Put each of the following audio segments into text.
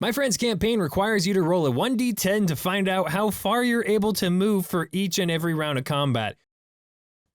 My Friend's campaign requires you to roll a 1d10 to find out how far you're able to move for each and every round of combat.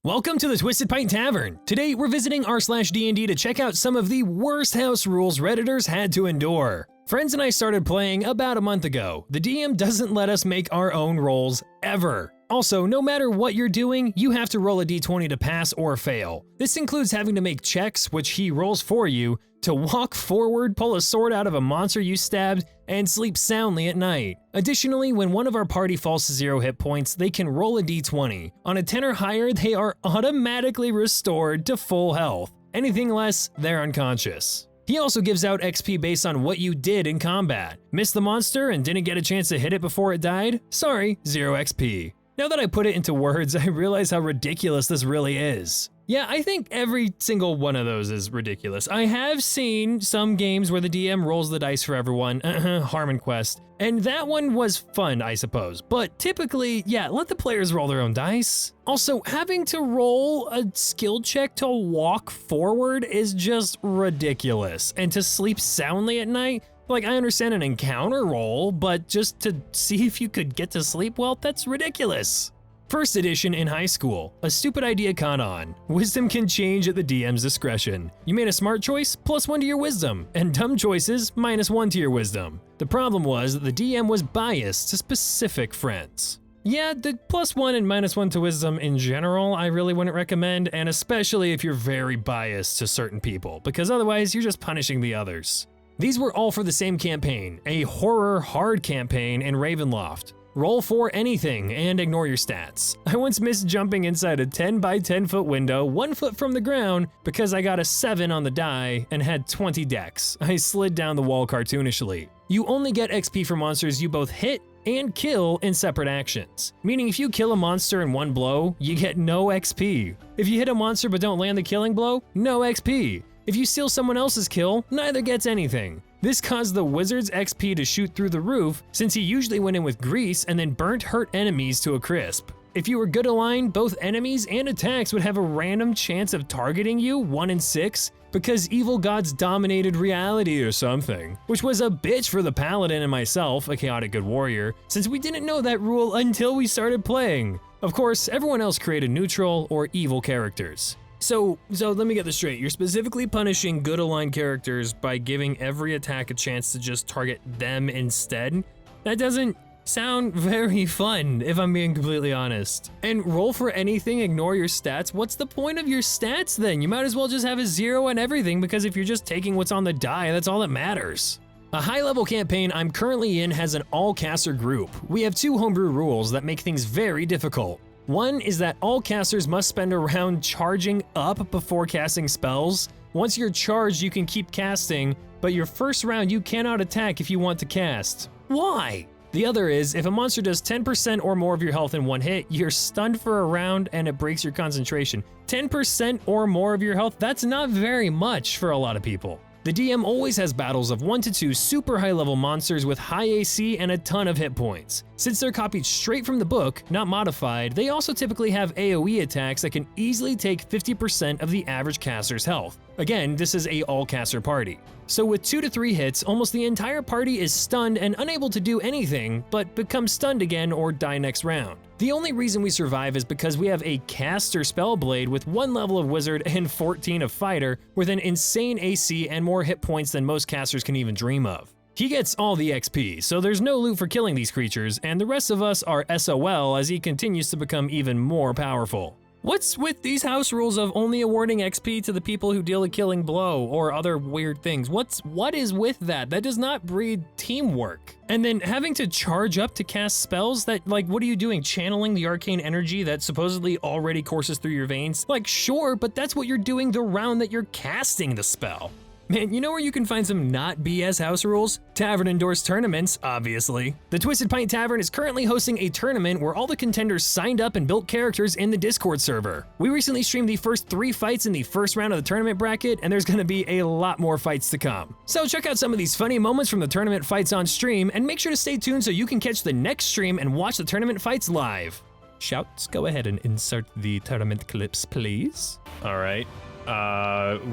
Welcome to the Twisted Pint Tavern. Today we're visiting r/D&D to check out some of the worst house rules Redditors had to endure. Friends and I started playing about a month ago. The DM doesn't let us make our own rolls ever. Also, no matter what you're doing, you have to roll a d20 to pass or fail. This includes having to make checks, which he rolls for you, to walk forward, pull a sword out of a monster you stabbed, and sleep soundly at night. Additionally, when one of our party falls to 0 hit points, they can roll a d20. On a 10 or higher, they are automatically restored to full health. Anything less, they're unconscious. He also gives out XP based on what you did in combat. Missed the monster and didn't get a chance to hit it before it died? Sorry, 0 XP. Now that I put it into words, I realize how ridiculous this really is. Yeah, I think every single one of those is ridiculous. I have seen some games where the DM rolls the dice for everyone, Harmon Quest, and that one was fun, I suppose. But typically, yeah, let the players roll their own dice. Also, having to roll a skill check to walk forward is just ridiculous. And to sleep soundly at night, like, I understand an encounter roll, but just to see if you could get to sleep well, that's ridiculous. First edition in high school, a stupid idea caught on. Wisdom can change at the DM's discretion. You made a smart choice, +1 to your wisdom, and dumb choices, -1 to your wisdom. The problem was that the DM was biased to specific friends. Yeah, the +1 and -1 to wisdom in general, I really wouldn't recommend, and especially if you're very biased to certain people, because otherwise you're just punishing the others. These were all for the same campaign, a horror hard campaign in Ravenloft. Roll for anything and ignore your stats. I once missed jumping inside a 10 by 10 foot window 1 foot from the ground because I got a 7 on the die and had 20 dex. I slid down the wall cartoonishly. You only get XP for monsters you both hit and kill in separate actions. Meaning if you kill a monster in one blow, you get no XP. If you hit a monster but don't land the killing blow, no XP. If you steal someone else's kill, neither gets anything. This caused the wizard's XP to shoot through the roof since he usually went in with grease and then burnt hurt enemies to a crisp. If you were good aligned, both enemies and attacks would have a random chance of targeting you, 1 in 6, because evil gods dominated reality or something, which was a bitch for the paladin and myself, a chaotic good warrior, since we didn't know that rule until we started playing. Of course, everyone else created neutral or evil characters. So let me get this straight. You're specifically punishing good aligned characters by giving every attack a chance to just target them instead? That doesn't sound very fun, if I'm being completely honest. And roll for anything, ignore your stats. What's the point of your stats then? You might as well just have a 0 on everything, because if you're just taking what's on the die, that's all that matters. A high-level campaign I'm currently in has an all-caster group. We have 2 homebrew rules that make things very difficult. One is that all casters must spend a round charging up before casting spells. Once you're charged, you can keep casting, but your first round you cannot attack if you want to cast. Why? The other is, if a monster does 10% or more of your health in one hit, you're stunned for a round and it breaks your concentration. 10% or more of your health, that's not very much for a lot of people. The DM always has battles of 1 to 2 super high level monsters with high AC and a ton of hit points. Since they're copied straight from the book, not modified, they also typically have AoE attacks that can easily take 50% of the average caster's health. Again, this is a all-caster party. So with 2 to 3 hits, almost the entire party is stunned and unable to do anything, but becomes stunned again or die next round. The only reason we survive is because we have a caster spellblade with 1 level of wizard and 14 of fighter, with an insane AC and more hit points than most casters can even dream of. He gets all the XP, so there's no loot for killing these creatures, and the rest of us are SOL as he continues to become even more powerful. What's with these house rules of only awarding XP to the people who deal a killing blow or other weird things? What is with that? That does not breed teamwork. And then having to charge up to cast spells that, like, what are you doing? Channeling the arcane energy that supposedly already courses through your veins? Like, sure, but that's what you're doing the round that you're casting the spell. Man, you know where you can find some not BS house rules? Tavern-endorsed tournaments, obviously. The Twisted Pint Tavern is currently hosting a tournament where all the contenders signed up and built characters in the Discord server. We recently streamed the first 3 fights in the first round of the tournament bracket, and there's gonna be a lot more fights to come. So check out some of these funny moments from the tournament fights on stream, and make sure to stay tuned so you can catch the next stream and watch the tournament fights live. Shouts, go ahead and insert the tournament clips, please. All right.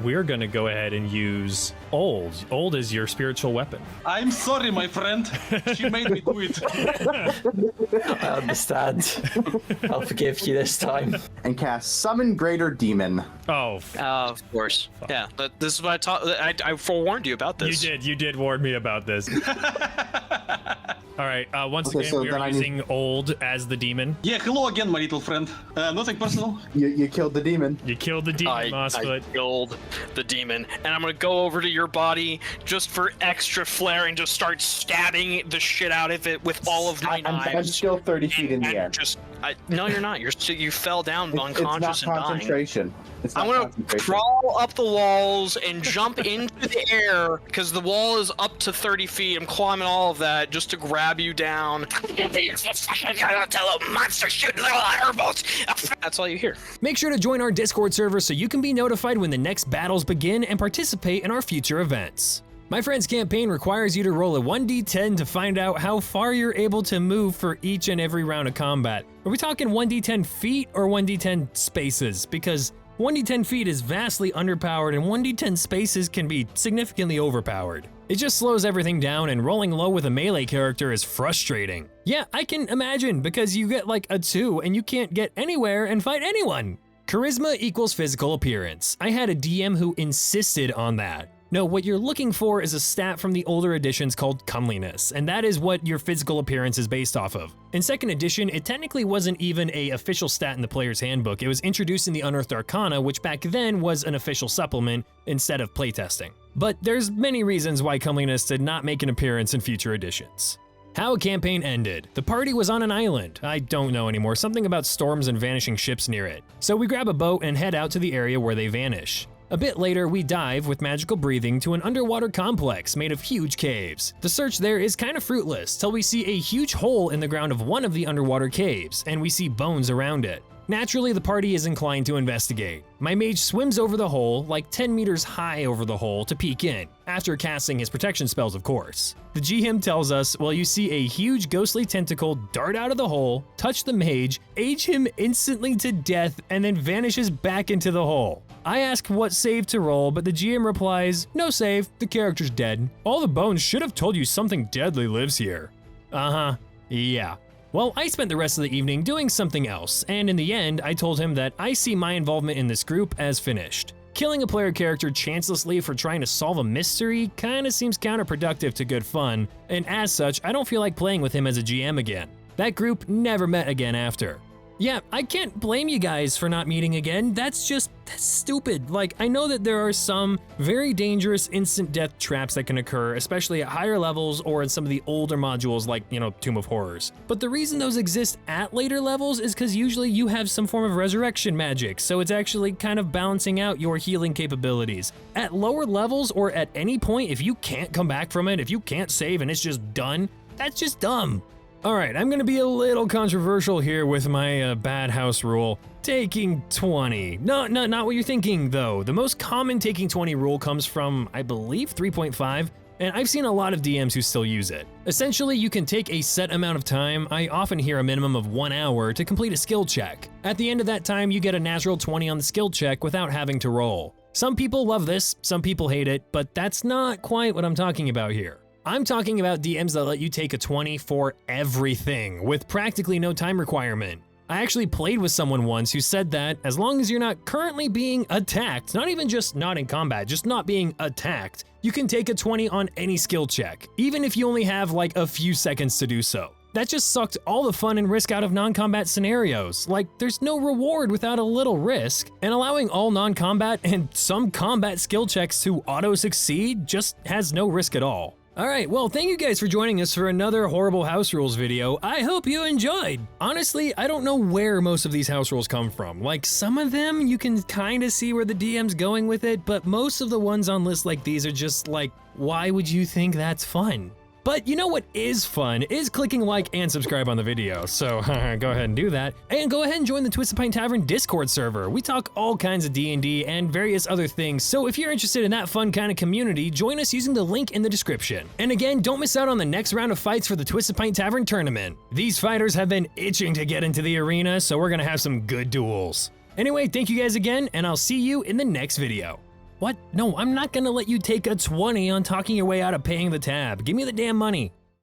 we're gonna go ahead and use Old. Old is your spiritual weapon. I'm sorry, my friend. She made me do it. I understand. I'll forgive you this time. And cast Summon Greater Demon. Oh. Of course. Yeah, but this is what I taught. I forewarned you about this. You did warn me about this. All right, once Okay, again, so we are then using Old as the demon. Yeah, hello again, my little friend. Nothing personal. You killed the demon. You killed the demon, I Mossfoot. killed the demon, and I'm gonna go over to your body just for extra flair and just start stabbing the shit out of it with all of my I'm knives. still 30 feet in the air. No, you're not. You fell down unconscious it's not and dying. concentration. It's not I'm gonna concentration. crawl up the walls and jump into the air because the wall is up to 30 feet. I'm climbing all of that just to grab you down. That's all you hear. Make sure to join our Discord server so you can be notified when the next battles begin and participate in our future events. My Friend's campaign requires you to roll a 1d10 to find out how far you're able to move for each and every round of combat. Are we talking 1d10 feet or 1d10 spaces? Because 1d10 feet is vastly underpowered and 1d10 spaces can be significantly overpowered. It just slows everything down, and rolling low with a melee character is frustrating. Yeah, I can imagine, because you get like a 2 and you can't get anywhere and fight anyone. Charisma equals physical appearance. I had a DM who insisted on that. No, what you're looking for is a stat from the older editions called comeliness, and that is what your physical appearance is based off of. In 2nd edition, it technically wasn't even an official stat in the player's handbook. It was introduced in the Unearthed Arcana, which back then was an official supplement instead of playtesting. But there's many reasons why comeliness did not make an appearance in future editions. How a campaign ended. The party was on an island. I don't know anymore, something about storms and vanishing ships near it. So we grab a boat and head out to the area where they vanish. A bit later, we dive with magical breathing to an underwater complex made of huge caves. The search there is kind of fruitless till we see a huge hole in the ground of one of the underwater caves, and we see bones around it. Naturally, the party is inclined to investigate. My mage swims over the hole, like 10 meters high over the hole, to peek in, after casting his protection spells, of course. The GM tells us, well, you see a huge ghostly tentacle dart out of the hole, touch the mage, age him instantly to death, and then vanishes back into the hole. I ask what save to roll, but the GM replies, no save, the character's dead. All the bones should have told you something deadly lives here. Yeah. Well, I spent the rest of the evening doing something else, and in the end, I told him that I see my involvement in this group as finished. Killing a player character chancelessly for trying to solve a mystery kinda seems counterproductive to good fun, and as such, I don't feel like playing with him as a GM again. That group never met again after. Yeah, I can't blame you guys for not meeting again. That's stupid. Like, I know that there are some very dangerous instant death traps that can occur, especially at higher levels or in some of the older modules like, Tomb of Horrors. But the reason those exist at later levels is because usually you have some form of resurrection magic, so it's actually kind of balancing out your healing capabilities. At lower levels or at any point, if you can't come back from it, if you can't save and it's just done, that's just dumb. Alright, I'm gonna be a little controversial here with my bad house rule. Taking 20. Not what you're thinking, though. The most common taking 20 rule comes from, I believe, 3.5, and I've seen a lot of DMs who still use it. Essentially, you can take a set amount of time, I often hear a minimum of 1 hour, to complete a skill check. At the end of that time, you get a natural 20 on the skill check without having to roll. Some people love this, some people hate it, but that's not quite what I'm talking about here. I'm talking about DMs that let you take a 20 for everything, with practically no time requirement. I actually played with someone once who said that as long as you're not currently being attacked, not even just not in combat, just not being attacked, you can take a 20 on any skill check, even if you only have like a few seconds to do so. That just sucked all the fun and risk out of non-combat scenarios. Like, there's no reward without a little risk, and allowing all non-combat and some combat skill checks to auto-succeed just has no risk at all. Alright, well, thank you guys for joining us for another Horrible House Rules video. I hope you enjoyed! Honestly, I don't know where most of these house rules come from. Like, some of them, you can kinda see where the DM's going with it, but most of the ones on lists like these are just like, why would you think that's fun? But you know what is fun is clicking like and subscribe on the video, so go ahead and do that. And go ahead and join the Twisted Pint Tavern Discord server. We talk all kinds of D&D and various other things, so if you're interested in that fun kind of community, join us using the link in the description. And again, don't miss out on the next round of fights for the Twisted Pint Tavern tournament. These fighters have been itching to get into the arena, so we're gonna have some good duels. Anyway, thank you guys again, and I'll see you in the next video. What? No, I'm not gonna let you take a 20 on talking your way out of paying the tab. Give me the damn money.